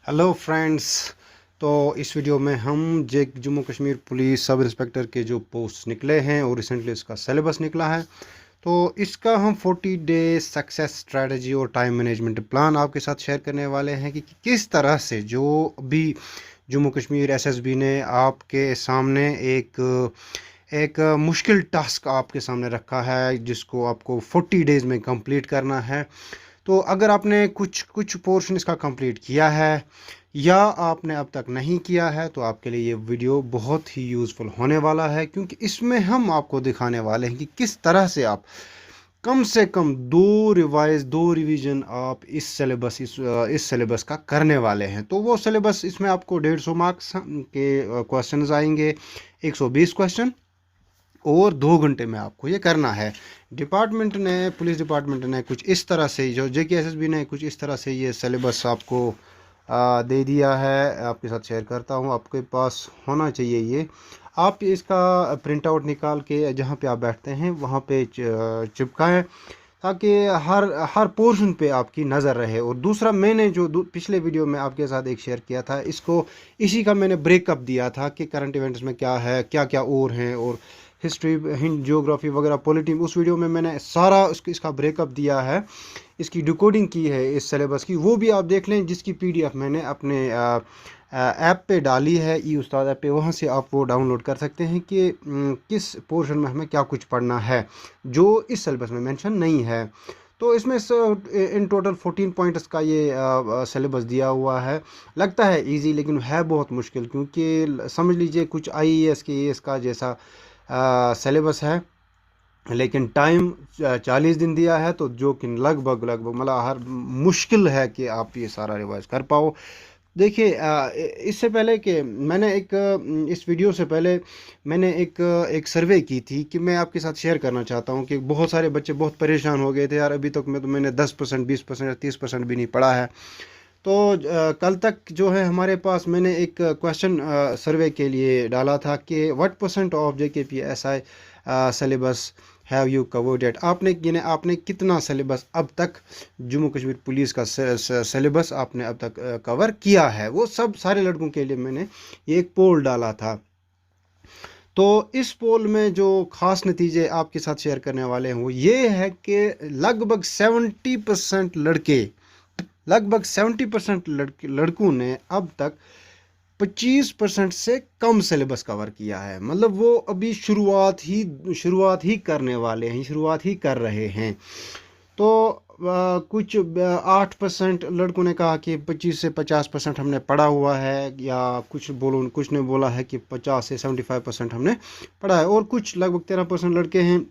Hello friends. तो इस video में हम Jammu Kashmir police sub inspector के जो पोस्ट निकले हैं और रिसेंटली इसका सिलेबस निकला है, तो इसका हम 40 डे सक्सेस स्ट्रेटजी और टाइम मैनेजमेंट प्लान आपके साथ शेयर करने वाले हैं कि किस तरह से जो अभी जम्मू कश्मीर एसएसबी ने आपके सामने एक एक मुश्किल टास्क आपके सामने रखा है जिसको आपको 40 डेज़ में कंप्लीट करना है। तो अगर आपने कुछ कुछ पोर्शन इसका कंप्लीट किया है या आपने अब तक नहीं किया है तो आपके लिए ये वीडियो बहुत ही यूज़फुल होने वाला है, क्योंकि इसमें हम आपको दिखाने वाले हैं कि किस तरह से कम दो रिवीजन आप इस सिलेबस का करने वाले हैं। तो वो सिलेबस इसमें आपको 150 मार्क्स के क्वेश्चंस आएंगे, 120 क्वेश्चन, और 2 घंटे में आपको ये करना है। पुलिस डिपार्टमेंट ने कुछ इस तरह से, जो JKSSB ने कुछ इस तरह से ये सिलेबस आपको दे दिया है। आपके साथ शेयर करता हूँ, आपके पास होना चाहिए ये। आप इसका प्रिंट आउट निकाल के जहाँ पे आप बैठते हैं वहाँ पे चिपकाएं, ताकि हर हर पोर्शन पे आपकी नज़र रहे। और दूसरा, मैंने जो पिछले वीडियो में आपके साथ एक शेयर किया था, इसी का मैंने ब्रेकअप दिया था कि करंट इवेंट्स में क्या है, क्या क्या और हैं, और हिस्ट्री, हिंद, ज्योग्राफी वगैरह, पॉलिटी। उस वीडियो में मैंने सारा इसका ब्रेकअप दिया है, इसकी डिकोडिंग की है इस सिलेबस की। वो भी आप देख लें, जिसकी PDF मैंने अपने ऐप पे डाली है, ई उस्ताद ऐप पे। वहाँ से आप वो डाउनलोड कर सकते हैं कि किस पोर्शन में हमें क्या कुछ पढ़ना है जो इस सिलेबस में मेंशन नहीं है। तो इसमें इन टोटल 14 पॉइंट्स का ये सिलेबस दिया हुआ है। लगता है इजी, लेकिन है बहुत मुश्किल, क्योंकि समझ लीजिए कुछ IAS KAS का जैसा सिलेबस है, लेकिन टाइम 40 दिन दिया है। तो जो कि लगभग लगभग मतलब हर मुश्किल है कि आप ये सारा रिवाइज कर पाओ। देखिए, इससे पहले कि मैंने इस वीडियो से पहले मैंने एक सर्वे की थी कि मैं आपके साथ शेयर करना चाहता हूँ कि बहुत सारे बच्चे बहुत परेशान हो गए थे, यार अभी तक मैंने 10%, 20% या 30% भी नहीं पढ़ा है। तो कल तक जो है हमारे पास, मैंने एक क्वेश्चन सर्वे के लिए डाला था कि what % of JKPSI syllabus have you covered at. आपने कितना सिलेबस अब तक, जम्मू कश्मीर पुलिस का सिलेबस आपने अब तक कवर किया है। वो सब सारे लड़कों के लिए मैंने ये एक पोल डाला था। तो इस पोल में जो खास नतीजे आपके साथ शेयर करने वाले हैं वो ये है कि लगभग 70% लड़कों ने अब तक 25% से कम सिलेबस कवर किया है। मतलब वो अभी शुरुआत ही करने वाले हैं, शुरुआत ही कर रहे हैं। तो कुछ 8% लड़कों ने कहा कि 25 से 50% हमने पढ़ा हुआ है, या कुछ ने बोला है कि 50 से 75% हमने पढ़ा है। और कुछ लगभग 13% लड़के हैं,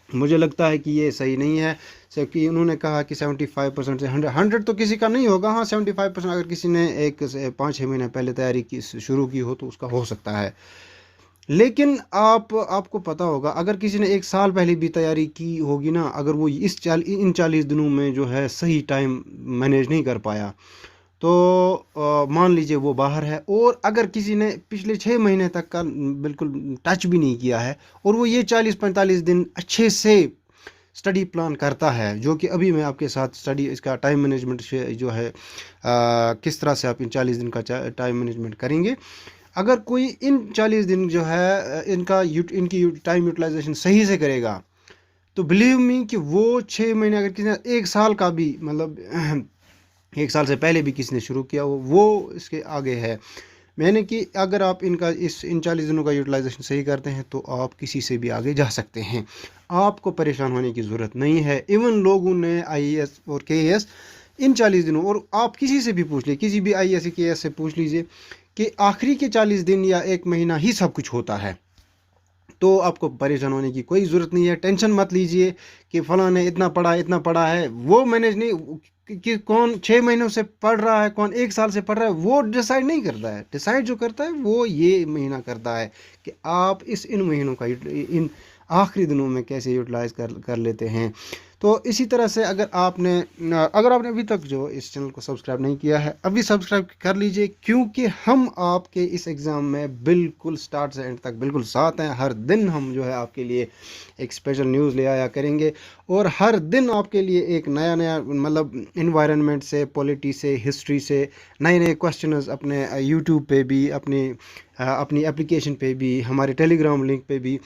मुझे लगता है कि ये सही नहीं है, कि उन्होंने कहा कि 75% से 100 तो किसी का नहीं होगा। हाँ, 75% अगर किसी ने 5-6 महीने पहले तैयारी की शुरू की हो तो उसका हो सकता है। लेकिन आपको पता होगा, अगर किसी ने 1 साल पहले भी तैयारी की होगी ना, अगर वो इन 40 दिनों में जो है सही टाइम मैनेज नहीं कर पाया, तो मान लीजिए वो बाहर है। और अगर किसी ने पिछले 6 महीने तक का बिल्कुल टच भी नहीं किया है, और वो ये 40-45 दिन अच्छे से स्टडी प्लान करता है, जो कि अभी मैं आपके साथ इसका टाइम मैनेजमेंट जो है, किस तरह से आप इन 40 दिन का टाइम मैनेजमेंट करेंगे। अगर कोई इन 40 दिन जो है इनकी टाइम यूटिलाइजेशन सही से करेगा, तो बिलीव मी कि वो 6 महीने, अगर किसी ने 1 साल का भी, मतलब 1 साल से पहले भी किसी ने शुरू किया हो, वो इसके आगे है। मैंने कि अगर आप इन 40 दिनों का यूटिलाइजेशन सही करते हैं तो आप किसी से भी आगे जा सकते हैं। आपको परेशान होने की ज़रूरत नहीं है। इवन लोगों ने IAS और KAS इन 40 दिनों, और आप किसी से भी पूछ लीजिए, किसी भी IAS या KAS से पूछ लीजिए कि आखिरी के 40 दिन या 1 महीना ही सब कुछ होता है। तो आपको परेशान होने की कोई ज़रूरत नहीं है। टेंशन मत लीजिए कि फलां ने इतना पढ़ा है। वो मैनेज नहीं कि कौन 6 महीनों से पढ़ रहा है, कौन 1 साल से पढ़ रहा है, वो डिसाइड नहीं करता है। डिसाइड जो करता है वो ये महीना करता है कि आप इन महीनों का इन आखिरी दिनों में कैसे यूटिलाइज कर लेते हैं। तो इसी तरह से अगर आपने अभी तक जो इस चैनल को सब्सक्राइब नहीं किया है, अभी सब्सक्राइब कर लीजिए, क्योंकि हम आपके इस एग्ज़ाम में बिल्कुल स्टार्ट से एंड तक बिल्कुल साथ हैं। हर दिन हम जो है आपके लिए एक स्पेशल न्यूज़ ले आया करेंगे, और हर दिन आपके लिए एक नया नया मतलब इन्वायरमेंट से, पॉलिटी से, हिस्ट्री से नए नए क्वेश्चंस अपने यूट्यूब पे भी, अपनी एप्लीकेशन पे भी, हमारे टेलीग्राम लिंक पे भी।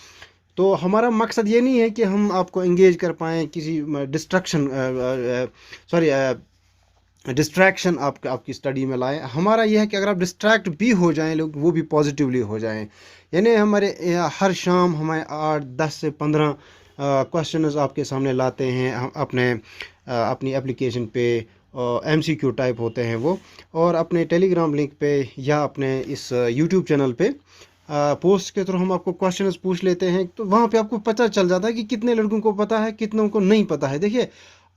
तो हमारा मकसद ये नहीं है कि हम आपको एंगेज कर पाएँ किसी डिस्ट्रैक्शन आपकी स्टडी में लाएं। हमारा यह है कि अगर आप डिस्ट्रैक्ट भी हो जाएं, लोग वो भी पॉजिटिवली हो जाएं। यानी हमारे हर शाम हमारे 8-10 से 15 क्वेश्चंस आपके सामने लाते हैं, हम अपनी एप्लीकेशन पे MCQ टाइप होते हैं वो, और अपने टेलीग्राम लिंक पे या अपने इस यूट्यूब चैनल पे पोस्ट के थ्रू हम आपको क्वेश्चंस पूछ लेते हैं। तो वहाँ पे आपको पता चल जाता है कि कितने लड़कों को पता है, कितनों को नहीं पता है। देखिए,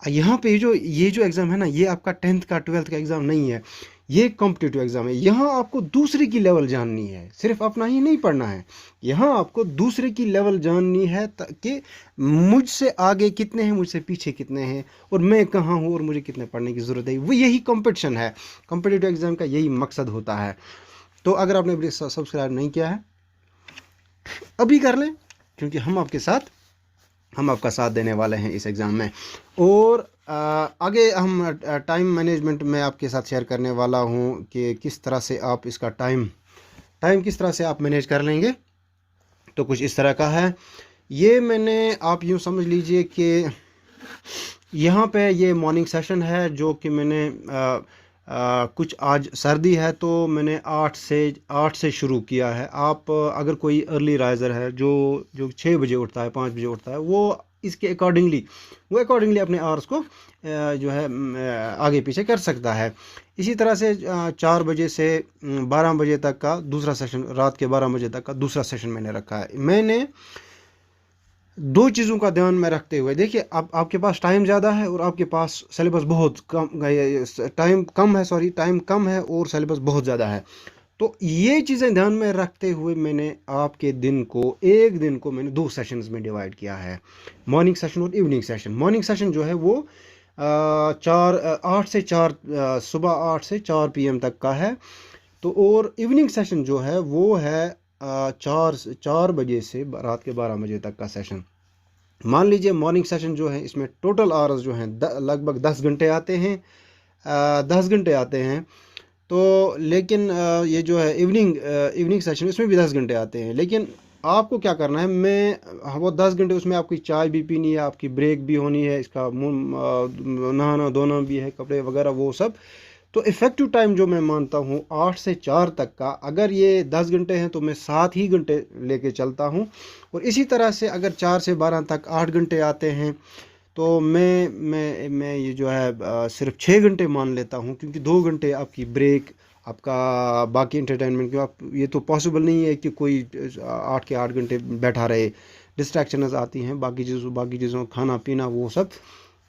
यहाँ पे ये जो एग्ज़ाम है ना, ये आपका 10th का 12th का एग्ज़ाम नहीं है, ये कॉम्पिटिटिव एग्ज़ाम है। यहाँ आपको दूसरे की लेवल जाननी है, सिर्फ अपना ही नहीं पढ़ना है। यहाँ आपको दूसरे की लेवल जाननी है कि मुझसे आगे कितने हैं, मुझसे पीछे कितने हैं, और मैं कहाँ हूँ, और मुझे कितने पढ़ने की ज़रूरत है। वो यही कंपटीशन है, कॉम्पिटिटिव एग्ज़ाम का यही मकसद होता है। तो अगर आपने अभी सब्सक्राइब नहीं किया है, अभी कर लें, क्योंकि हम आपका साथ देने वाले हैं इस एग्ज़ाम में। और आगे हम टाइम मैनेजमेंट में आपके साथ शेयर करने वाला हूं कि किस तरह से आप इसका टाइम किस तरह से आप मैनेज कर लेंगे। तो कुछ इस तरह का है ये। आप यूं समझ लीजिए कि यहाँ पे ये मॉर्निंग सेशन है, जो कि मैंने कुछ आज सर्दी है तो मैंने 8 से शुरू किया है। आप अगर कोई अर्ली राइज़र है जो 6 बजे उठता है, 5 बजे उठता है, वो इसके अकॉर्डिंगली अपने आवर्स को जो है आगे पीछे कर सकता है। इसी तरह से 4 बजे से 12 बजे तक का दूसरा सेशन, रात के 12 बजे तक का दूसरा सेशन मैंने रखा है। मैंने दो चीज़ों का ध्यान में रखते हुए, देखिए आपके पास टाइम ज़्यादा है और आपके पास सिलेबस बहुत कम, टाइम कम है और सिलेबस बहुत ज़्यादा है। तो ये चीज़ें ध्यान में रखते हुए मैंने आपके एक दिन को मैंने 2 सेशंस में डिवाइड किया है, मॉर्निंग सेशन और इवनिंग सेशन। मॉर्निंग सेशन जो है वो 8 से 4 सुबह 8 से 4 PM तक का है। तो और इवनिंग सेशन जो है वो है 4 बजे से रात के 12 बजे तक का सेशन। मान लीजिए मॉर्निंग सेशन जो है इसमें टोटल आवर्स जो हैं लगभग 10 घंटे आते हैं, 10 घंटे आते हैं। तो लेकिन ये जो है इवनिंग सेशन, इसमें भी 10 घंटे आते हैं। लेकिन आपको क्या करना है, वो 10 घंटे, उसमें आपकी चाय भी पीनी है, आपकी ब्रेक भी होनी है, इसका नहाना धोना भी है, कपड़े वगैरह वो सब। तो इफ़ेक्टिव टाइम जो मैं मानता हूँ 8 से 4 तक का, अगर ये 10 घंटे हैं तो मैं 7 ही घंटे लेके चलता हूँ। और इसी तरह से अगर 4 से 12 तक 8 घंटे आते हैं तो मैं ये जो है सिर्फ 6 घंटे मान लेता हूँ, क्योंकि 2 घंटे आपकी ब्रेक, आपका बाकी इंटरटेनमेंट, क्योंकि ये तो पॉसिबल नहीं है कि कोई 8 के 8 घंटे बैठा रहे। डिस्ट्रैक्शंस आती हैं, बाकी चीज़ों खाना पीना वो सब,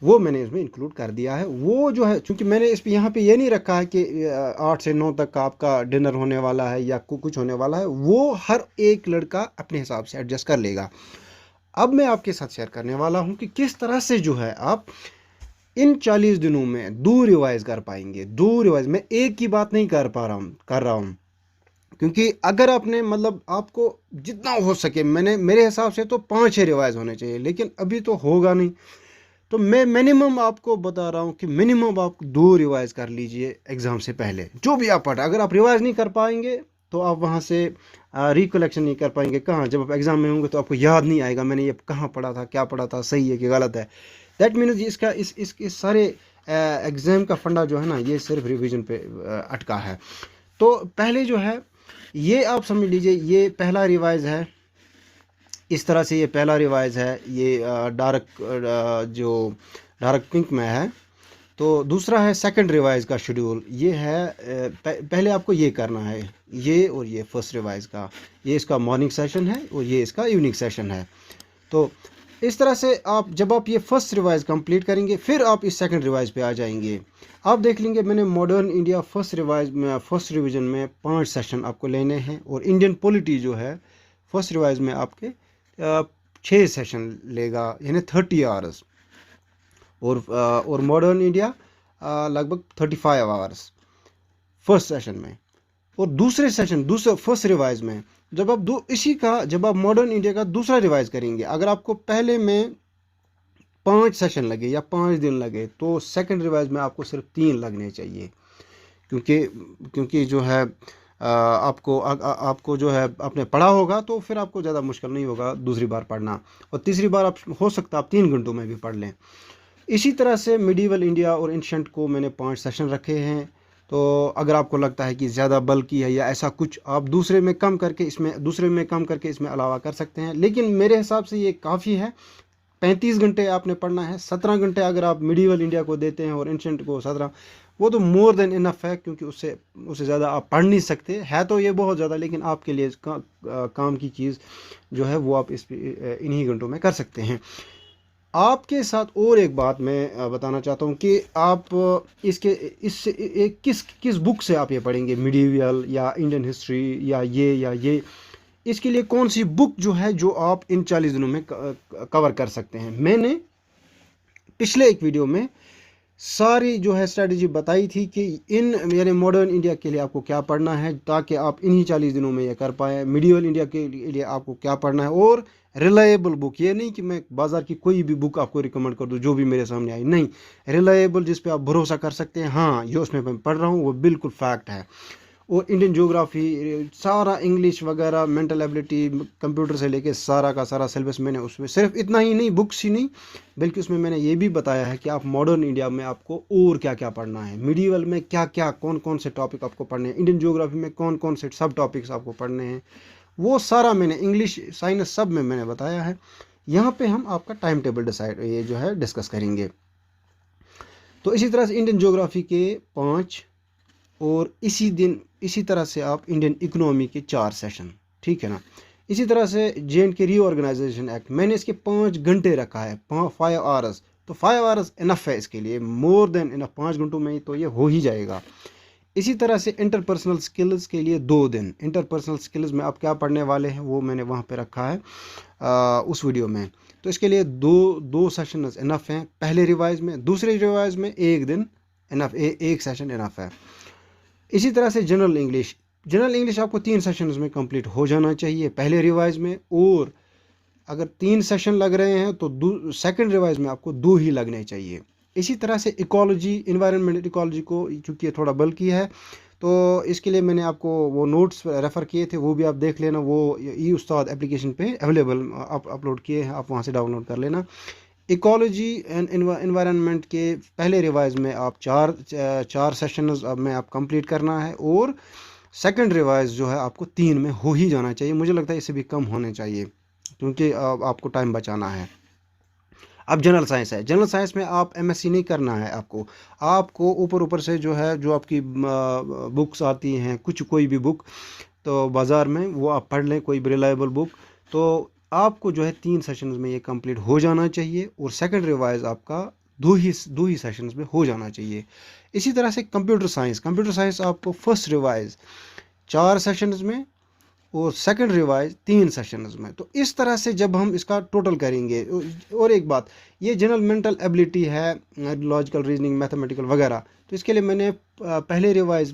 वो मैंने इसमें इंक्लूड कर दिया है। वो जो है, क्योंकि मैंने इस पे यहाँ पे ये नहीं रखा है कि 8 से 9 तक का आपका डिनर होने वाला है या कुछ होने वाला है, वो हर एक लड़का अपने हिसाब से एडजस्ट कर लेगा। अब मैं आपके साथ शेयर करने वाला हूँ कि किस तरह से जो है आप इन 40 दिनों में 2 रिवाइज कर पाएंगे। 2 रिवाइज, मैं एक की बात नहीं कर रहा हूँ, क्योंकि अगर आपने मतलब आपको जितना हो सके, मेरे हिसाब से तो 5 रिवाइज होने चाहिए, लेकिन अभी तो होगा नहीं। तो मैं मिनिमम आपको बता रहा हूँ कि मिनिमम आप 2 रिवाइज कर लीजिए एग्ज़ाम से पहले। जो भी आप पढ़ा, अगर आप रिवाइज नहीं कर पाएंगे तो आप वहाँ से रिकलेक्शन नहीं कर पाएंगे। कहाँ, जब आप एग्ज़ाम में होंगे तो आपको याद नहीं आएगा मैंने ये कहाँ पढ़ा था, क्या पढ़ा था, सही है कि गलत है। दैट मीन्स इसका इस सारे एग्ज़ाम का फंडा जो है ना, ये सिर्फ रिवीजन पे अटका है। तो पहले जो है ये आप समझ लीजिए, ये पहला रिवाइज है। इस तरह से ये पहला रिवाइज है, ये डार्क पिंक में है। तो दूसरा है सेकंड रिवाइज का शेड्यूल, ये है पहले आपको ये करना है, ये और ये फर्स्ट रिवाइज का, ये इसका मॉर्निंग सेशन है और ये इसका इवनिंग सेशन है। तो इस तरह से जब आप ये फर्स्ट रिवाइज कंप्लीट करेंगे, फिर आप इस सेकंड रिवाइज पे आ जाएंगे। आप देख लेंगे मैंने मॉडर्न इंडिया फर्स्ट रिवीजन में 5 सेशन आपको लेने हैं, और इंडियन पॉलिटी जो है फर्स्ट रिवाइज में आपके 6 सेशन लेगा, यानी 30 आवर्स। और मॉडर्न इंडिया लगभग 35 आवर्स फर्स्ट सेशन में। और दूसरे सेशन फर्स्ट रिवाइज में जब आप मॉडर्न इंडिया का दूसरा रिवाइज करेंगे, अगर आपको पहले में 5 सेशन लगे या 5 दिन लगे, तो सेकंड रिवाइज में आपको सिर्फ 3 लगने चाहिए, क्योंकि जो है आपको जो है आपने पढ़ा होगा तो फिर आपको ज़्यादा मुश्किल नहीं होगा दूसरी बार पढ़ना, और तीसरी बार आप हो सकता है आप 3 घंटों में भी पढ़ लें। इसी तरह से मिडीवल इंडिया और एंशिएंट को मैंने 5 सेशन रखे हैं। तो अगर आपको लगता है कि ज़्यादा बल्कि है या ऐसा कुछ, आप दूसरे में कम करके इसमें अलावा कर सकते हैं, लेकिन मेरे हिसाब से ये काफ़ी है। 35 घंटे आपने पढ़ना है, 17 घंटे अगर आप मिडीवल इंडिया को देते हैं और एंशिएंट को 17, वो तो मोर देन इनफ है, क्योंकि उससे ज़्यादा आप पढ़ नहीं सकते। है तो ये बहुत ज़्यादा, लेकिन आपके लिए काम की चीज़ जो है वो आप इन्हीं घंटों में कर सकते हैं। आपके साथ और एक बात मैं बताना चाहता हूँ कि आप किस बुक से आप ये पढ़ेंगे, मिडीवल या इंडियन हिस्ट्री या ये, इसके लिए कौन सी बुक जो है जो आप इन 40 दिनों में कवर कर सकते हैं। मैंने पिछले एक वीडियो में सारी जो है स्ट्रेटजी बताई थी कि यानी मॉडर्न इंडिया के लिए आपको क्या पढ़ना है ताकि आप इन्हीं 40 दिनों में ये कर पाए, मिडीवल इंडिया के लिए आपको क्या पढ़ना है, और रिलायबल बुक। ये नहीं कि मैं बाज़ार की कोई भी बुक आपको रिकमेंड कर दूँ जो भी मेरे सामने आई, नहीं, रिलायबल जिस पे आप भरोसा कर सकते हैं, हाँ जो उसमें मैं पढ़ रहा हूँ वो बिल्कुल फैक्ट है। और इंडियन ज्योग्राफी सारा, इंग्लिश वगैरह, मेंटल एबिलिटी, कंप्यूटर से लेके सारा का सारा सिलेबस मैंने उसमें, सिर्फ इतना ही नहीं, बुक्स ही नहीं, बल्कि उसमें मैंने ये भी बताया है कि आप मॉडर्न इंडिया में आपको और क्या क्या पढ़ना है, मिडीवल में क्या क्या कौन कौन से टॉपिक आपको पढ़ने हैं, इंडियन ज्योग्राफी में कौन कौन से सब टॉपिक्स आपको पढ़ने हैं, वो सारा मैंने, इंग्लिश, साइंस, सब में मैंने बताया है। यहाँ पे हम आपका टाइम टेबल ये जो है डिस्कस करेंगे। तो इसी तरह से इंडियन ज्योग्राफी के 5, और इसी तरह से आप इंडियन इकोनॉमी के 4 सेशन, ठीक है ना। इसी तरह से J&K रीऑर्गेनाइजेशन एक्ट, मैंने इसके 5 घंटे रखा है, 5 आवर्स, तो 5 आवर्स इनफ है इसके लिए, मोर देन इनफ, 5 घंटों में तो ये हो ही जाएगा। इसी तरह से इंटरपर्सनल स्किल्स के लिए 2 दिन, इंटरपर्सनल स्किल्स में आप क्या पढ़ने वाले हैं वो मैंने वहाँ पे रखा है उस वीडियो में। तो इसके लिए दो सेशन इनफ हैं, पहले रिवाइज में, दूसरे रिवाइज में 1 दिन इनफ, एक सेशन इनफ है। इसी तरह से जनरल इंग्लिश आपको 3 सेशंस में कंप्लीट हो जाना चाहिए पहले रिवाइज में, और अगर 3 सेशन लग रहे हैं तो सेकंड रिवाइज में आपको 2 ही लगने चाहिए। इसी तरह से इकोलॉजी, इन्वायरमेंट इकोलॉजी को, चूँकि ये थोड़ा बल्कि है तो इसके लिए मैंने आपको वो नोट्स रेफ़र किए थे, वो भी आप देख लेना, वो ई उस्ताद एप्लीकेशन पे अवेलेबल अपलोड किए हैं, आप वहाँ से डाउनलोड कर लेना। इकोलॉजी एंड इन्वायरमेंट के पहले रिवाइज में आप चार सेशंस में आप कंप्लीट करना है, और सेकंड रिवाइज जो है आपको 3 में हो ही जाना चाहिए। मुझे लगता है इससे भी कम होने चाहिए, क्योंकि आपको टाइम बचाना है। अब जनरल साइंस है, जनरल साइंस में आप MSc नहीं करना है, आपको ऊपर से जो है, जो आपकी बुक्स आती हैं, कोई भी बुक तो बाज़ार में, वो आप पढ़ लें, कोई भी रिलायबल बुक, तो आपको जो है 3 सेशंस में ये कंप्लीट हो जाना चाहिए, और सेकंड रिवाइज आपका दो ही सेशंस में हो जाना चाहिए। इसी तरह से कंप्यूटर साइंस आपको फर्स्ट रिवाइज 4 सेशंस में और सेकंड रिवाइज 3 सेशंस में। तो इस तरह से जब हम इसका टोटल करेंगे, और एक बात, ये जनरल मेंटल एबिलिटी है, लॉजिकल रीजनिंग, मैथमेटिकल वगैरह, तो इसके लिए मैंने पहले रिवाइज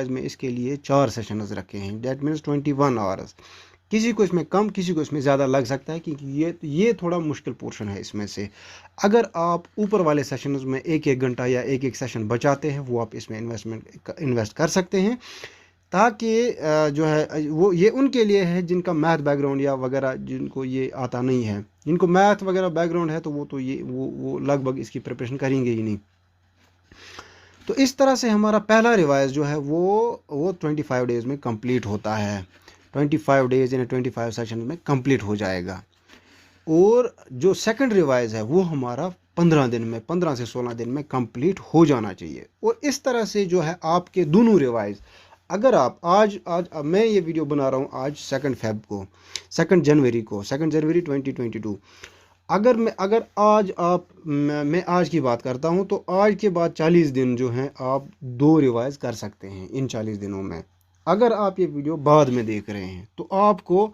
में इसके लिए 4 सेशंस रखे हैं, डेट मीन्स 21 आवर्स। किसी को इसमें कम, किसी को इसमें ज़्यादा लग सकता है, क्योंकि ये थोड़ा मुश्किल पोर्शन है इसमें से। अगर आप ऊपर वाले सेशंस में 1-1 घंटा या एक सेशन बचाते हैं, वो आप इसमें इन्वेस्ट कर सकते हैं, ताकि जो है वो ये उनके लिए है जिनका मैथ बैकग्राउंड या वगैरह, जिनको ये आता नहीं है, जिनको मैथ वगैरह बैकग्राउंड है, तो वो तो ये वो लगभग इसकी प्रिपरेशन करेंगे ही नहीं। तो इस तरह से हमारा पहला रिवाइज जो है वो 25 डेज़ में कंप्लीट होता है, 25 डेज़ यानी 25 सेशन में कंप्लीट हो जाएगा। और जो सेकंड रिवाइज है वो हमारा 15 दिन में, 15 से 16 दिन में कंप्लीट हो जाना चाहिए। और इस तरह से जो है आपके दोनों रिवाइज, अगर आप आज मैं ये वीडियो बना रहा हूँ आज 2 जनवरी 2022, अगर आज मैं आज की बात करता हूँ, तो आज के बाद 40 दिन जो हैं आप 2 रिवाइज कर सकते हैं इन 40 दिनों में। अगर आप ये वीडियो बाद में देख रहे हैं तो आपको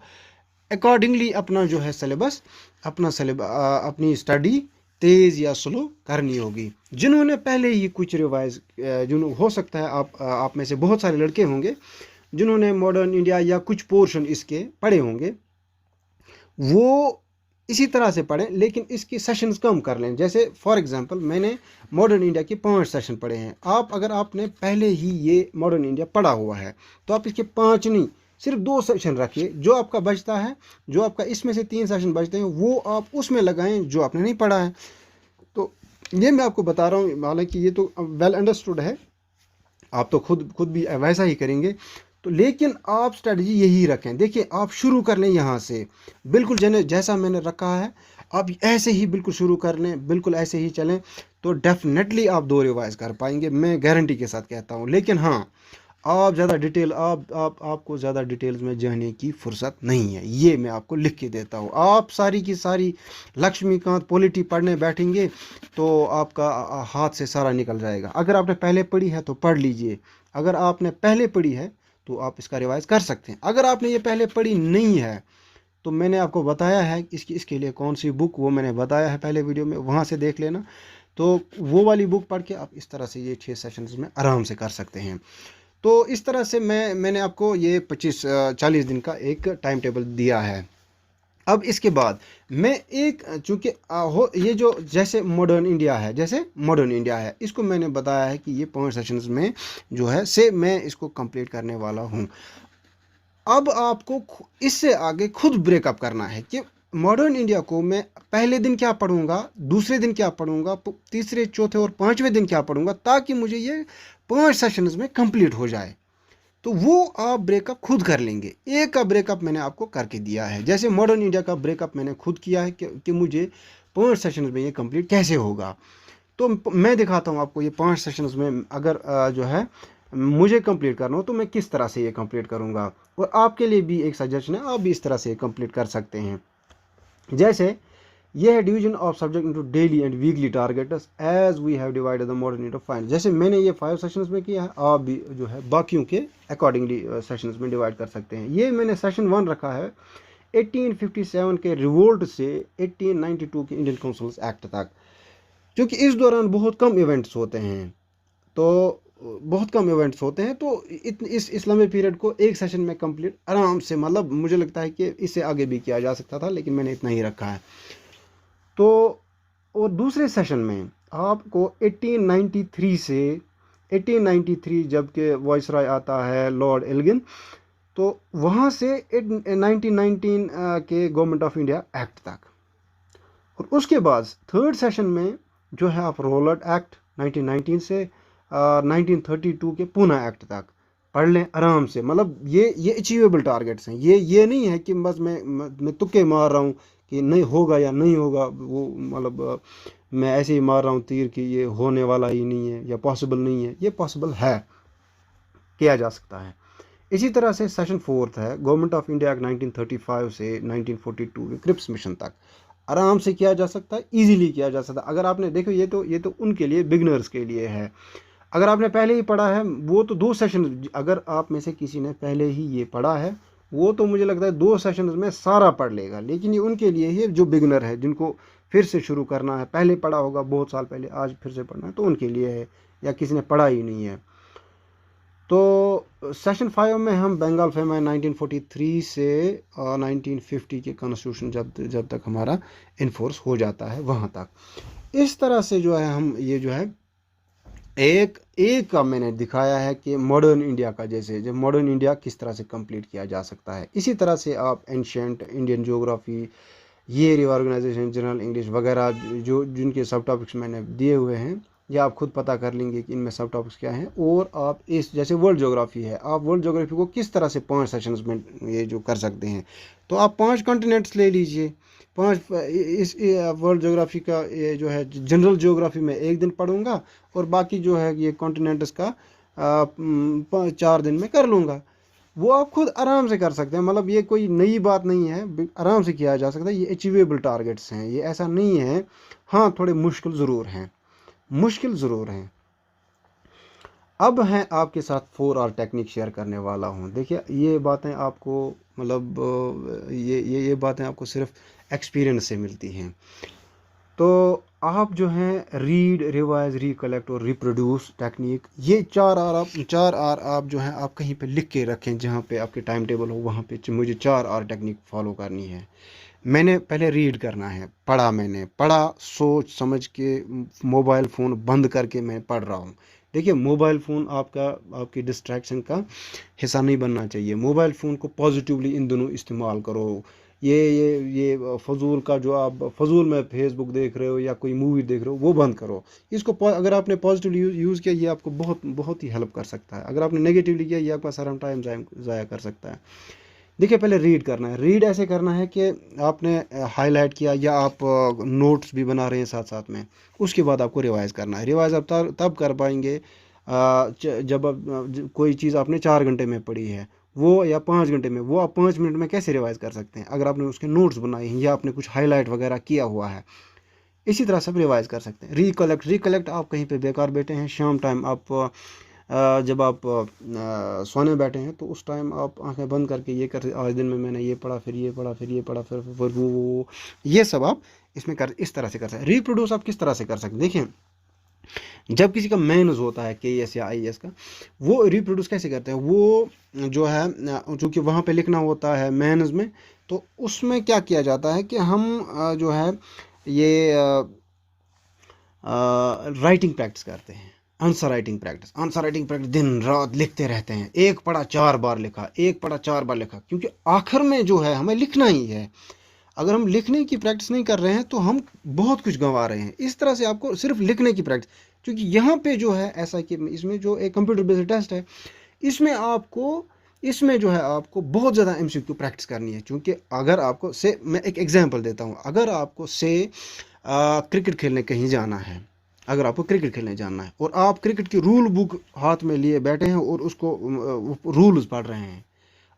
अकॉर्डिंगली अपना जो है सिलेबस, अपनी स्टडी तेज़ या स्लो करनी होगी। जिन्होंने पहले ही कुछ रिवाइज, जिन्होंने हो सकता है आप में से बहुत सारे लड़के होंगे जिन्होंने मॉडर्न इंडिया या कुछ पोर्शन इसके पढ़े होंगे, वो इसी तरह से पढ़ें लेकिन इसकी सेशंस कम कर लें। जैसे फॉर एग्जांपल मैंने मॉडर्न इंडिया के 5 सेशन पढ़े हैं। अगर आपने पहले ही ये मॉडर्न इंडिया पढ़ा हुआ है तो आप इसके 5 नहीं, सिर्फ 2 सेशन रखिए। जो आपका बचता है, जो आपका इसमें से 3 सेशन बचते हैं, वो आप उसमें लगाएं जो आपने नहीं पढ़ा है। तो ये मैं आपको बता रहा हूँ, हालांकि ये तो वेल अंडरस्टूड है, आप तो खुद भी वैसा ही करेंगे। तो लेकिन आप स्ट्रेटजी यही रखें। देखिए, आप शुरू कर लें यहाँ से, बिल्कुल जैसा मैंने रखा है आप ऐसे ही बिल्कुल शुरू कर लें, बिल्कुल ऐसे ही चलें, तो डेफिनेटली आप 2 रिवाइज कर पाएंगे, मैं गारंटी के साथ कहता हूँ। लेकिन हाँ, आप ज़्यादा डिटेल आपको ज़्यादा डिटेल्स में जाने की फुर्सत नहीं है, ये मैं आपको लिख के देता हूँ। आप सारी की सारी लक्ष्मीकांत पॉलिटी पढ़ने बैठेंगे तो आपका हाथ से सारा निकल जाएगा। अगर आपने पहले पढ़ी है तो पढ़ लीजिए, अगर आपने पहले पढ़ी है तो आप इसका रिवाइज कर सकते हैं। अगर आपने ये पहले पढ़ी नहीं है तो मैंने आपको बताया है इसके लिए कौन सी बुक, वो मैंने बताया है पहले वीडियो में, वहाँ से देख लेना। तो वो वाली बुक पढ़ के आप इस तरह से ये 6 सेशंस में आराम से कर सकते हैं। तो इस तरह से मैंने आपको ये 40 दिन का एक टाइम टेबल दिया है। अब इसके बाद मैं एक, चूँकि ये जो जैसे मॉडर्न इंडिया है, इसको मैंने बताया है कि ये 5 सेशंस में जो है से मैं इसको कंप्लीट करने वाला हूँ। अब आपको इससे आगे खुद ब्रेकअप करना है कि मॉडर्न इंडिया को मैं पहले दिन क्या पढ़ूंगा, दूसरे दिन क्या पढ़ूंगा, तीसरे, चौथे और 5वें दिन क्या पढ़ूंगा, ताकि मुझे ये 5 सेशंस में कंप्लीट हो जाए। तो वो आप ब्रेकअप खुद कर लेंगे। एक का ब्रेकअप मैंने आपको करके दिया है, जैसे मॉडर्न इंडिया का ब्रेकअप मैंने खुद किया है कि मुझे 5 सेशंस में ये कंप्लीट कैसे होगा। तो मैं दिखाता हूँ आपको ये 5 सेशंस में अगर जो है मुझे कंप्लीट करना हो तो मैं किस तरह से ये कंप्लीट करूँगा। और आपके लिए भी एक सजेशन है, आप भी इस तरह से कंप्लीट कर सकते हैं। जैसे ये है division of subject into daily and weekly targets as we have divided the modern into 5। जैसे मैंने ये 5 सेशंस में किया है, आप भी जो है बाकियों के अकॉर्डिंगली सेशंस में डिवाइड कर सकते हैं। ये मैंने सेशन 1 रखा है 1857 के रिवोल्ट से 1892 के इंडियन काउंसिल्स एक्ट तक, क्योंकि इस दौरान बहुत कम इवेंट्स होते हैं। तो इस लंबे पीरियड को एक सेशन में कंप्लीट आराम से, मतलब मुझे लगता है कि इससे आगे भी किया जा सकता था, लेकिन मैंने इतना ही रखा है। तो और दूसरे सेशन में आपको 1893 जबकि वॉइसरॉय आता है लॉर्ड एल्गिन, तो वहाँ से 1919 के गवर्नमेंट ऑफ इंडिया एक्ट तक। और उसके बाद थर्ड सेशन में जो है आप रोलर एक्ट 1919 से 1932 के पूना एक्ट तक पढ़ लें आराम से। मतलब ये अचीवेबल टारगेट्स हैं। ये नहीं है कि बस मैं तुक्के मार रहा हूँ कि नहीं होगा या नहीं होगा, वो मतलब मैं ऐसे ही मार रहा हूँ तीर कि ये होने वाला ही नहीं है या पॉसिबल नहीं है। ये पॉसिबल है, किया जा सकता है। इसी तरह से सेशन 4 है गवर्नमेंट ऑफ इंडिया एक्ट 1935 से 1942 के क्रिप्स मिशन तक, आराम से किया जा सकता है, इजीली किया जा सकता है। अगर आपने देखो, ये तो उनके लिए, बिगनर्स के लिए है। अगर आपने पहले ही पढ़ा है वो तो 2 सेशन, अगर आप में से किसी ने पहले ही ये पढ़ा है वो तो मुझे लगता है 2 सेशन में सारा पढ़ लेगा। लेकिन ये उनके लिए ही जो बिगनर है, जिनको फिर से शुरू करना है, पहले पढ़ा होगा बहुत साल पहले, आज फिर से पढ़ना है, तो उनके लिए है, या किसी ने पढ़ा ही नहीं है। तो सेशन 5 में हम बंगाल फेमाइन 1943 से 1950 के कॉन्स्टिट्यूशन जब तक हमारा इन्फोर्स हो जाता है वहाँ तक, इस तरह से जो है हम ये जो है एक का मैंने दिखाया है कि मॉडर्न इंडिया का, जैसे जब मॉडर्न इंडिया किस तरह से कंप्लीट किया जा सकता है। इसी तरह से आप एंशिएंट इंडियन ज्योग्राफी, ये रिऑर्गेनाइजेशन, जनरल इंग्लिश वगैरह जो जिनके सब टॉपिक्स मैंने दिए हुए हैं, या आप खुद पता कर लेंगे कि इनमें सब टॉपिक्स क्या हैं। और आप इस जैसे वर्ल्ड ज्योग्राफी है, आप वर्ल्ड ज्योग्राफी को किस तरह से 5 सेशंस में ये जो कर सकते हैं। तो आप 5 कॉन्टिनेंट्स ले लीजिए, 5 इस वर्ल्ड ज्योग्राफी का ये जो है जनरल ज्योग्राफी में 1 दिन पढ़ूंगा और बाकी जो है ये कॉन्टिनेंट्स का 4 दिन में कर लूँगा। वो आप खुद आराम से कर सकते हैं, मतलब ये कोई नई बात नहीं है, आराम से किया जा सकता है। ये अचीवेबल टारगेट्स हैं, ये ऐसा नहीं है। हाँ, थोड़े मुश्किल ज़रूर हैं। अब हैं आपके साथ 4R टेक्निक शेयर करने वाला हूँ। देखिए, ये बातें आपको मतलब ये बातें आपको सिर्फ एक्सपीरियंस से मिलती हैं। तो आप जो हैं रीड, रिवाइज, रिकलेक्ट और रिप्रोड्यूस टेक्निक, ये 4 R आप जो हैं आप कहीं पे लिख के रखें, जहाँ पे आपके टाइम टेबल हो वहाँ पे मुझे 4 R टेक्निक फॉलो करनी है। मैंने पहले रीड करना है, मैंने पढ़ा सोच समझ के, मोबाइल फ़ोन बंद करके मैं पढ़ रहा हूँ। देखिए मोबाइल फ़ोन आपकी डिस्ट्रैक्शन का हिस्सा नहीं बनना चाहिए। मोबाइल फ़ोन को पॉजिटिवली इन दोनों इस्तेमाल करो। ये फजूल का जो आप फजूल में फेसबुक देख रहे हो या कोई मूवी देख रहे हो वो बंद करो। इसको अगर आपने पॉजिटिवली यूज़ किया, ये आपको बहुत बहुत ही हेल्प कर सकता है। अगर आपने नेगेटिवली किया, ये आपका सारा टाइम ज़ाया कर सकता है। देखिए पहले रीड करना है। रीड ऐसे करना है कि आपने हाईलाइट किया या आप नोट्स भी बना रहे हैं साथ साथ में, उसके बाद आपको रिवाइज़ करना है। रिवाइज़ आप तब कर पाएंगे जब कोई चीज़ आपने 4 घंटे में पढ़ी है वो, या 5 घंटे में, वो आप 5 मिनट में कैसे रिवाइज़ कर सकते हैं अगर आपने उसके नोट्स बनाए हैं या आपने कुछ हाईलाइट वगैरह किया हुआ है। इसी तरह सब रिवाइज़ कर सकते हैं। रिकलेक्ट आप कहीं पे बेकार बैठे हैं, शाम टाइम आप जब आप सोने बैठे हैं तो उस टाइम आप आंखें बंद करके ये कर, आज दिन में मैंने ये पढ़ा, फिर ये पढ़ा, फिर ये पढ़ा, फिर वो ये सब आप इसमें इस तरह से कर सकते हैं। रिप्रोड्यूस आप किस तरह से कर सकते हैं? देखिए जब किसी का मेंस होता है KS या IAS का, वो रिप्रोड्यूस कैसे करते हैं? वो जो है चूँकि वहाँ पे लिखना होता है मेंस में, तो उसमें क्या किया जाता है कि हम जो है ये राइटिंग प्रैक्टिस करते हैं। आंसर राइटिंग प्रैक्टिस दिन रात लिखते रहते हैं। एक पढ़ा 4 बार लिखा, एक पढ़ा 4 बार लिखा, क्योंकि आखिर में जो है हमें लिखना ही है। अगर हम लिखने की प्रैक्टिस नहीं कर रहे हैं तो हम बहुत कुछ गंवा रहे हैं। इस तरह से आपको सिर्फ लिखने की प्रैक्टिस, क्योंकि यहाँ पे जो है ऐसा कि इसमें जो एक कंप्यूटर बेस्ड टेस्ट है, इसमें जो है आपको बहुत ज़्यादा MCQ प्रैक्टिस करनी है। क्योंकि अगर आपको से मैं एक एग्जांपल देता हूँ, अगर आपको से क्रिकेट खेलने कहीं जाना है, अगर आपको क्रिकेट खेलने जाना है और आप क्रिकेट की रूल बुक हाथ में लिए बैठे हैं और उसको रूल्स पढ़ रहे हैं,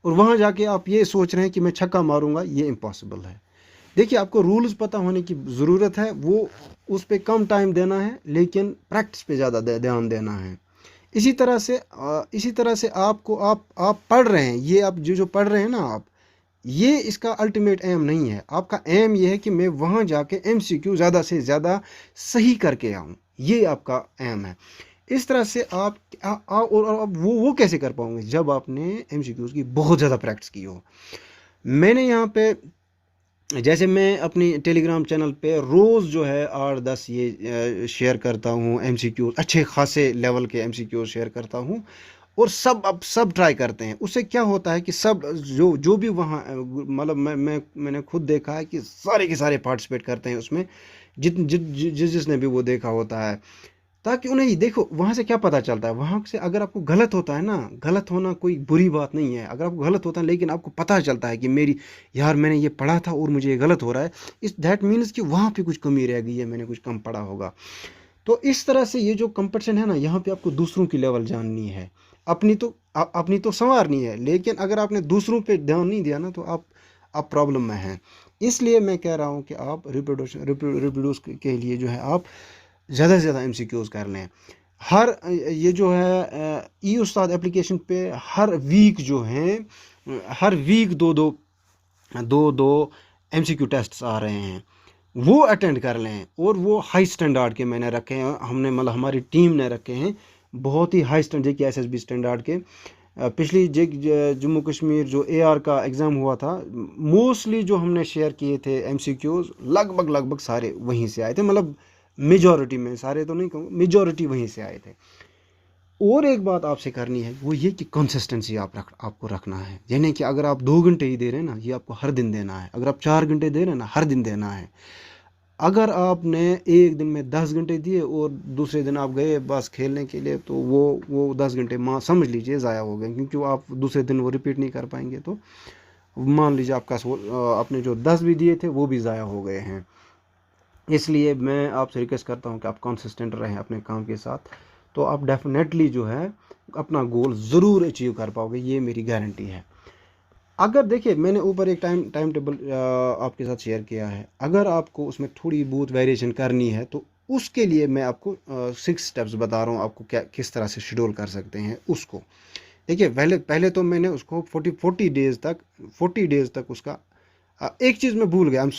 और वहाँ जाके आप ये सोच रहे हैं कि मैं छक्का मारूंगा, ये इम्पॉसिबल है। देखिए आपको रूल्स पता होने की ज़रूरत है, वो उस पर कम टाइम देना है, लेकिन प्रैक्टिस पे ज़्यादा ध्यान देना है। इसी तरह से आपको आप पढ़ रहे हैं, ये आप जो पढ़ रहे हैं ना आप, ये इसका अल्टीमेट एम नहीं है। आपका एम ये है कि मैं वहाँ जाके MCQ ज़्यादा से ज़्यादा सही करके आऊँ, ये आपका एम है। इस तरह से और आप वो कैसे कर पाओगे? जब आपने MCQs की बहुत ज़्यादा प्रैक्टिस की हो। मैंने यहाँ पे, जैसे मैं अपनी टेलीग्राम चैनल पे रोज़ जो है 8-10 ये शेयर करता हूँ MCQs, अच्छे खासे लेवल के MCQs शेयर करता हूँ, और सब ट्राई करते हैं। उससे क्या होता है कि सब जो भी वहाँ मतलब मैंने खुद देखा है कि सारे के सारे पार्टिसिपेट करते हैं उसमें, जिसने भी वो देखा होता है, ताकि उन्हें देखो वहाँ से क्या पता चलता है। वहाँ से अगर आपको गलत होता है ना, गलत होना कोई बुरी बात नहीं है। अगर आपको गलत होता है लेकिन आपको पता चलता है कि मैंने ये पढ़ा था और मुझे ये गलत हो रहा है, दैट मीन्स कि वहाँ पे कुछ कमी रह गई है, मैंने कुछ कम पढ़ा होगा। तो इस तरह से ये जो कंपटीशन है ना, यहाँ पे आपको दूसरों की लेवल जाननी है, अपनी तो संवारनी है, लेकिन अगर आपने दूसरों पे ध्यान नहीं दिया ना तो आप प्रॉब्लम में हैं। इसलिए मैं कह रहा हूँ कि आप रिप्रोड्यूस के लिए जो है आप ज़्यादा से ज़्यादा MCQs कर लें। ये जो है ई उस्ताद एप्लीकेशन पे हर वीक जो हैं, हर वीक दो MCQ टेस्ट्स आ रहे हैं, वो अटेंड कर लें। और वो हाई स्टैंडर्ड के मैंने रखे हैं, हमने मतलब हमारी टीम ने रखे हैं बहुत ही हाई स्टैंडर्ड के SSB स्टैंडर्ड के। पिछली जम्मू कश्मीर जो AR का एग्ज़ाम हुआ था, मोस्टली जो हमने शेयर किए थे MCQs लगभग सारे वहीं से आए थे, मतलब मेजॉरिटी में, सारे तो नहीं कहूँगा, मेजॉरिटी वहीं से आए थे। और एक बात आपसे करनी है, वो ये कि कंसिस्टेंसी आपको रखना है। यानी कि अगर आप 2 घंटे ही दे रहे हैं ना, ये आपको हर दिन देना है। अगर आप 4 घंटे दे रहे हैं ना, हर दिन देना है। अगर आपने एक दिन में 10 घंटे दिए और दूसरे दिन आप गए बस खेलने के लिए, तो वो 10 घंटे समझ लीजिए ज़ाया हो गए, क्योंकि वो आप दूसरे दिन वो रिपीट नहीं कर पाएंगे। तो मान लीजिए आपका आपने जो 10 भी दिए थे वो भी ज़ाया हो गए हैं। इसलिए मैं आपसे रिक्वेस्ट करता हूं कि आप कंसिस्टेंट रहें अपने काम के साथ, तो आप डेफिनेटली जो है अपना गोल ज़रूर अचीव कर पाओगे, ये मेरी गारंटी है। अगर देखिए मैंने ऊपर एक टाइम टेबल आपके साथ शेयर किया है, अगर आपको उसमें थोड़ी बहुत वेरिएशन करनी है तो उसके लिए मैं आपको 6 स्टेप्स बता रहा हूँ, आपको किस तरह से शेड्यूल कर सकते हैं उसको। देखिए पहले तो मैंने उसको 40 डेज़ तक उसका एक चीज़ मैं भूल गया, आई एम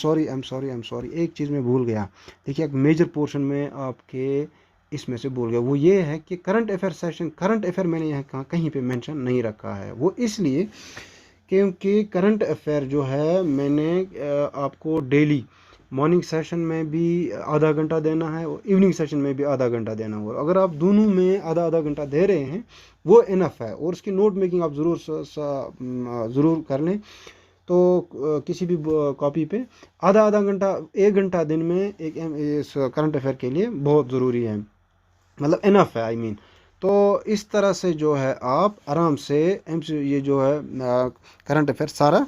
सॉरी, एक चीज़ मैं भूल गया। देखिए एक मेजर पोर्शन में आपके इसमें से भूल गया, वो ये है कि current affair session, current affair मैंने यहाँ कहीं पे मेंशन नहीं रखा है। वो इसलिए क्योंकि करंट अफेयर जो है मैंने आपको डेली मॉर्निंग सेशन में भी आधा घंटा देना है और इवनिंग सेशन में भी आधा घंटा देना होगा। अगर आप दोनों में आधा आधा घंटा दे रहे हैं वो इनफ है। और उसकी नोट मेकिंग आप ज़रूर कर लें। तो किसी भी कॉपी पे आधा आधा घंटा, 1 घंटा दिन में एक इस करंट अफेयर के लिए बहुत ज़रूरी है, मतलब इनफ है, आई मीन। तो इस तरह से जो है आप आराम से ये जो है करंट अफेयर सारा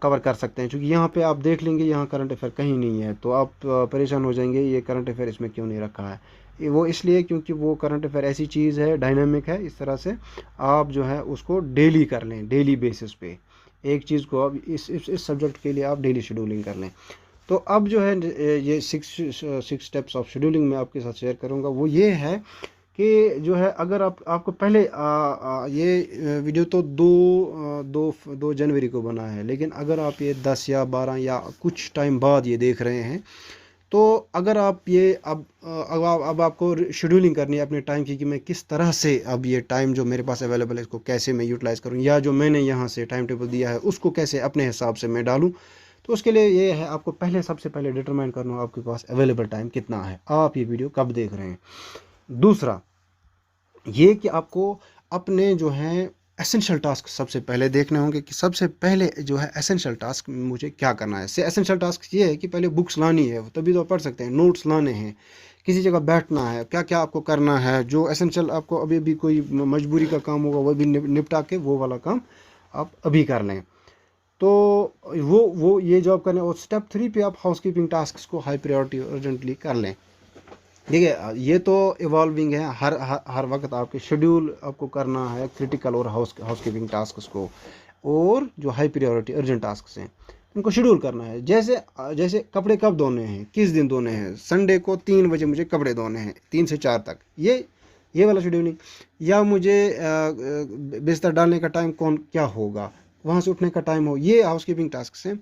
कवर कर सकते हैं। क्योंकि यहाँ पे आप देख लेंगे यहाँ करंट अफेयर कहीं नहीं है तो आप परेशान हो जाएंगे, ये करंट अफेयर इसमें क्यों नहीं रखा है। वो इसलिए क्योंकि वो करंट अफेयर ऐसी चीज़ है, डायनामिक है। इस तरह से आप जो है उसको डेली कर लें, डेली बेसिस पे एक चीज़ को अब इस सब्जेक्ट के लिए आप डेली शेड्यूलिंग कर लें। तो अब जो है ये सिक्स स्टेप्स ऑफ शेड्यूलिंग मैं आपके साथ शेयर करूँगा। वो ये है कि जो है अगर आपको पहले ये वीडियो तो 2 जनवरी को बना है, लेकिन अगर आप ये 10 या 12 या कुछ टाइम बाद ये देख रहे हैं तो अगर आप ये अब आपको शेड्यूलिंग करनी है अपने टाइम की कि मैं किस तरह से अब ये टाइम जो मेरे पास अवेलेबल है इसको कैसे मैं यूटिलाइज़ करूँ, या जो मैंने यहाँ से टाइम टेबल दिया है उसको कैसे अपने हिसाब से मैं डालूँ। तो उसके लिए ये है आपको सबसे पहले डिटरमाइन करना आपके पास अवेलेबल टाइम कितना है, आप ये वीडियो कब देख रहे हैं। दूसरा ये कि आपको अपने जो है एसेंशियल टास्क सबसे पहले देखने होंगे कि सबसे पहले जो है एसेंशियल टास्क मुझे क्या करना है। से एसेंशियल टास्क ये है कि पहले बुक्स लानी है, तभी तो पढ़ सकते हैं, नोट्स लाने हैं, किसी जगह बैठना है, क्या क्या आपको करना है। जो एसेंशियल आपको अभी भी कोई मजबूरी का काम होगा वो भी निपटा के वो वाला काम आप अभी कर लें। तो वो ये जॉब करने। और स्टेप 3 पे आप हाउसकीपिंग टास्क को हाई प्रायोरिटी अर्जेंटली कर लें। देखिए ये तो इवॉल्विंग है, हर वक्त आपके शेड्यूल आपको करना है क्रिटिकल और हाउसकीपिंग टास्क को, और जो हाई प्रायोरिटी अर्जेंट टास्क हैं उनको शेड्यूल करना है। जैसे कपड़े कब धोने हैं, किस दिन धोने हैं, संडे को 3 बजे मुझे कपड़े धोने हैं 3 से 4 तक, ये वाला शेड्यूलिंग। या मुझे बिस्तर डालने का टाइम क्या होगा, वहाँ से उठने का टाइम हो, ये हाउसकीपिंग टास्क हैं।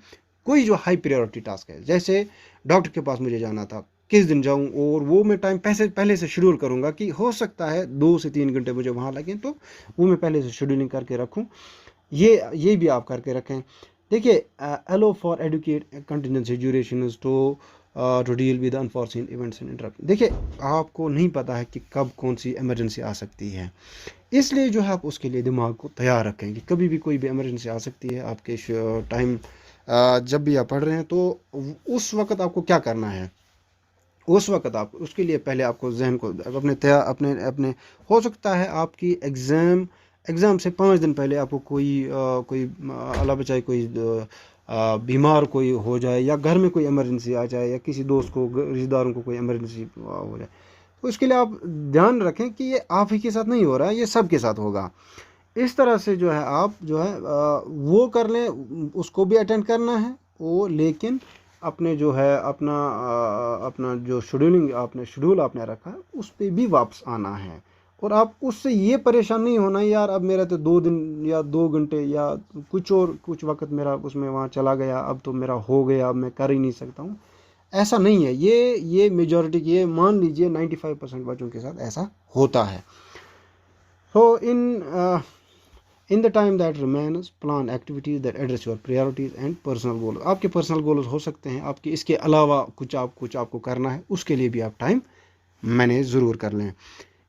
कोई जो हाई प्रायोरिटी टास्क है, जैसे डॉक्टर के पास मुझे जाना था, किस दिन जाऊं, और वो मैं टाइम पहले से शेड्यूल करूंगा कि हो सकता है 2 से 3 घंटे मुझे वहाँ लगें, तो वो मैं पहले से शेड्यूलिंग करके रखूं। ये भी आप करके रखें। देखिए allow for adequate contingency duration to deal with unfortunate events and interrupt. देखिए आपको नहीं पता है कि कब कौन सी इमरजेंसी आ सकती है, इसलिए जो है आप उसके लिए दिमाग को तैयार रखें कि कभी भी कोई भी इमरजेंसी आ सकती है आपके टाइम जब भी आप पढ़ रहे हैं। तो उस वक्त आपको क्या करना है, उस वक्त आप उसके लिए पहले आपको जहन को अपने हो सकता है आपकी एग्ज़ाम से 5 दिन पहले आपको कोई अल्लाह बचाए कोई बीमार कोई हो जाए, या घर में कोई इमरजेंसी आ जाए, या किसी दोस्त को रिश्तेदारों को कोई इमरजेंसी हो जाए। तो इसके लिए आप ध्यान रखें कि ये आप ही के साथ नहीं हो रहा है, ये सब के साथ होगा। इस तरह से जो है आप जो है वो कर लें, उसको भी अटेंड करना है। वो लेकिन अपने जो है अपना जो शेड्यूल आपने रखा है उस पर भी वापस आना है। और आप उससे ये परेशान नहीं होना यार अब मेरा तो 2 दिन या 2 घंटे या कुछ वक्त मेरा उसमें वहाँ चला गया, अब तो मेरा हो गया, अब मैं कर ही नहीं सकता हूँ। ऐसा नहीं है। ये मेजॉरिटी, ये मान लीजिए 95% बच्चों के साथ ऐसा होता है। So in the time that remains, plan activities that address your priorities and personal goals. आपके पर्सनल गोल्स हो सकते हैं, आपके इसके अलावा कुछ आपको करना है, उसके लिए भी आप टाइम मैनेज ज़रूर कर लें।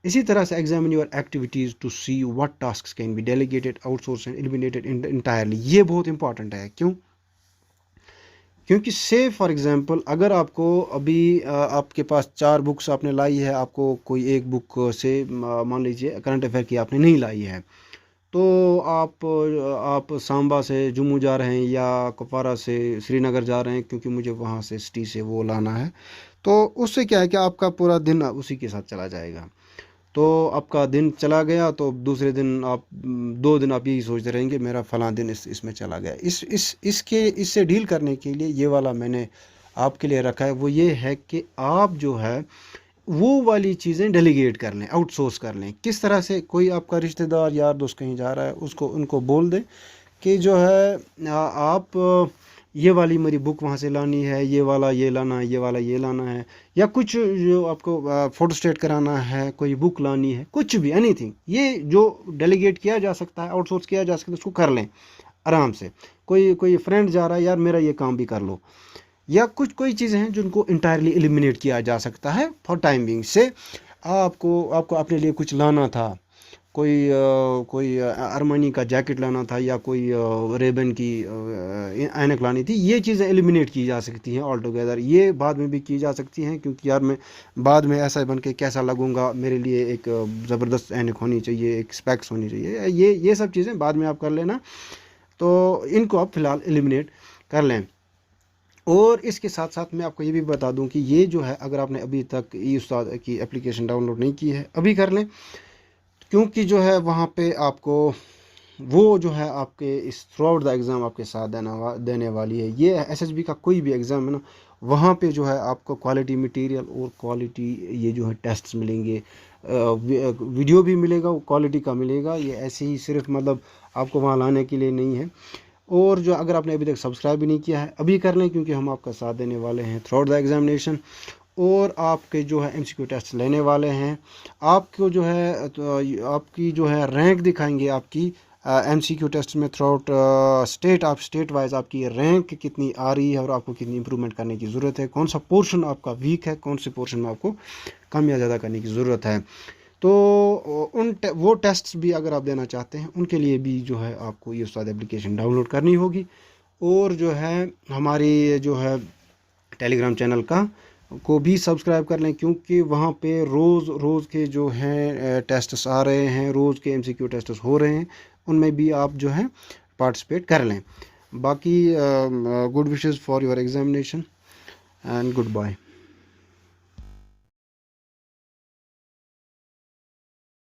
इसी तरह से examine your activities to see what tasks can be delegated, outsource and eliminated entirely. ये बहुत इंपॉर्टेंट है। क्योंकि से फॉर एग्जांपल अगर आपको अभी आपके पास 4 बुक्स आपने लाई है, आपको कोई एक बुक से मान लीजिए करंट अफेयर की आपने नहीं लाई है, तो आप सांबा से जम्मू जा रहे हैं या कुपवारा से श्रीनगर जा रहे हैं क्योंकि मुझे वहाँ से सिटी से वो लाना है, तो उससे क्या है कि आपका पूरा दिन उसी के साथ चला जाएगा। तो आपका दिन चला गया तो दूसरे दिन आप 2 दिन आप यही सोचते रहेंगे मेरा फलां दिन इसमें चला गया। इससे डील करने के लिए ये वाला मैंने आपके लिए रखा है। वो ये है कि आप जो है वो वाली चीज़ें डेलीगेट कर लें, आउटसोर्स कर लें। किस तरह से, कोई आपका रिश्तेदार यार दोस्त कहीं जा रहा है, उनको बोल दें कि जो है आप ये वाली मेरी बुक वहाँ से लानी है, ये वाला ये लाना है, ये वाला ये लाना है, या कुछ जो आपको फोटोस्टेट कराना है, कोई बुक लानी है, कुछ भी एनीथिंग, ये जो डेलीगेट किया जा सकता है, आउटसोर्स किया जा सकता है, उसको कर लें आराम से। कोई कोई फ्रेंड जा रहा है, यार मेरा ये काम भी कर लो, या कुछ कोई चीज़ें हैं जिनको इंटायरली एलिमिनेट किया जा सकता है फॉर टाइम बिंग से। आपको आपको अपने लिए कुछ लाना था, कोई अरमानी का जैकेट लाना था, या कोई रेबन की ऐनक लानी थी, ये चीज़ें एलिमिनेट की जा सकती हैं ऑल टुगेदर। ये बाद में भी की जा सकती हैं, क्योंकि यार मैं बाद में ऐसा बन के कैसा लगूंगा, मेरे लिए एक ज़बरदस्त ऐनक होनी चाहिए, एक स्पेक्स होनी चाहिए, ये सब चीज़ें बाद में आप कर लेना। तो इनको आप फ़िलहाल एलिमिनेट कर लें। और इसके साथ साथ मैं आपको ये भी बता दूं कि ये जो है, अगर आपने अभी तक ई उस्ताद की एप्लीकेशन डाउनलोड नहीं की है, अभी कर लें, क्योंकि जो है वहाँ पे आपको वो जो है आपके इस थ्रू आउट द एग्ज़ाम आपके साथ देने वाली है। ये एसएसबी का कोई भी एग्ज़ाम है ना, वहाँ पे जो है आपको क्वालिटी मटेरियल और क्वालिटी ये जो है टेस्ट्स मिलेंगे, वीडियो भी मिलेगा, वो क्वालिटी का मिलेगा। ये ऐसे ही सिर्फ मतलब आपको वहाँ लाने के लिए नहीं है। और जो अगर आपने अभी तक सब्सक्राइब भी नहीं किया है, अभी कर लें, क्योंकि हम आपका साथ देने वाले हैं थ्रू आउट द एग्जामिनेशन। और आपके जो है एमसीक्यू टेस्ट लेने वाले हैं, आपको जो है तो आपकी जो है रैंक दिखाएंगे आपकी एमसीक्यू टेस्ट में थ्रू आउट स्टेट। आप स्टेट वाइज आपकी रैंक कितनी आ रही है और आपको कितनी इंप्रूवमेंट करने की ज़रूरत है, कौन सा पोर्शन आपका वीक है, कौन से पोर्शन में आपको कम या ज़्यादा करने की ज़रूरत है। तो वो टेस्ट्स भी अगर आप देना चाहते हैं, उनके लिए भी जो है आपको ये उस्ताद एप्लीकेशन डाउनलोड करनी होगी। और जो है हमारी जो है टेलीग्राम चैनल का को भी सब्सक्राइब कर लें, क्योंकि वहाँ पे रोज़ के जो हैं टेस्ट्स आ रहे हैं, रोज़ के एमसीक्यू टेस्ट्स हो रहे हैं, उनमें भी आप जो है पार्टिसिपेट कर लें। बाकी good wishes for your examination and good bye.